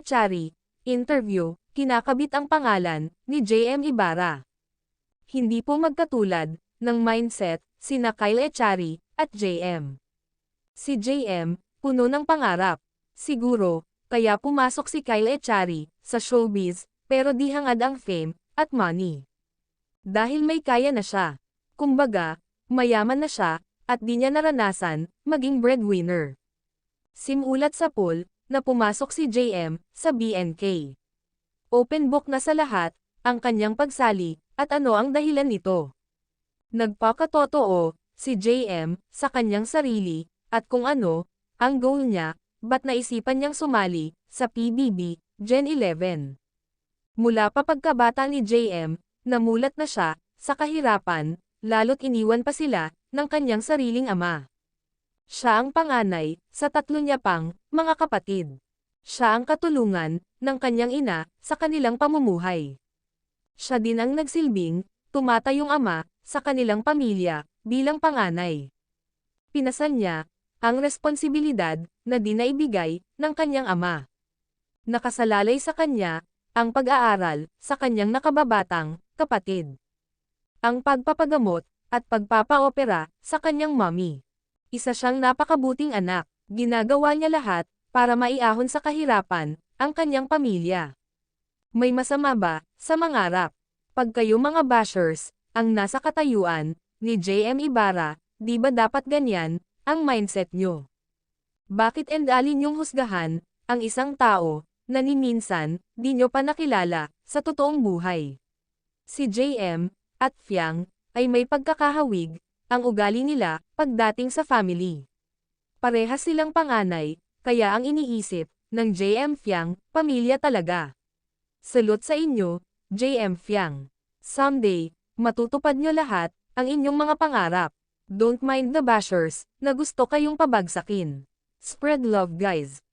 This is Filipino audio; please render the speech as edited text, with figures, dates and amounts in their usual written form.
Echari, interview, kinakabit ang pangalan ni JM Ibarra. Hindi po magkatulad ng mindset sina Kyle Echari at JM. Si JM, puno ng pangarap. Siguro, kaya pumasok si Kyle Echari sa showbiz, pero di hangad ang fame at money. Dahil may kaya na siya. Kumbaga, mayaman na siya, at di niya naranasan maging breadwinner. Simulat sa poll na pumasok si JM sa BNK. Open book na sa lahat ang kanyang pagsali at ano ang dahilan nito. Nagpakatotoo si JM sa kanyang sarili at kung ano ang goal niya, ba't naisipan niyang sumali sa PBB Gen 11. Mula pa pagkabata ni JM, namulat na siya sa kahirapan, lalo't iniwan pa sila ng kanyang sariling ama. Siya ang panganay sa tatlo niya pang mga kapatid. Siya ang katulungan ng kanyang ina sa kanilang pamumuhay. Siya din ang nagsilbing tumatayong ama sa kanilang pamilya bilang panganay. Pinasal niya ang responsibilidad na di naibigay ng kanyang ama. Nakasalalay sa kanya ang pag-aaral sa kanyang nakababatang kapatid. Ang pagpapagamot at pagpapaopera sa kanyang mommy. Isa siyang napakabuting anak. Ginagawa niya lahat para maiahon sa kahirapan ang kanyang pamilya. May masama ba sa mangarap? Pag kayo mga bashers ang nasa katayuan ni JM Ibarra, di ba dapat ganyan ang mindset nyo? Bakit alin niyong husgahan ang isang tao na ni minsan di nyo pa nakilala sa totoong buhay? Si JM at Fiang ay may pagkakahawig ang ugali nila pagdating sa family. Parehas silang panganay, kaya ang iniisip ng JM Fiang, pamilya talaga. Salute sa inyo, JM Fiang. Someday, matutupad nyo lahat ang inyong mga pangarap. Don't mind the bashers na gusto kayong pabagsakin. Spread love guys.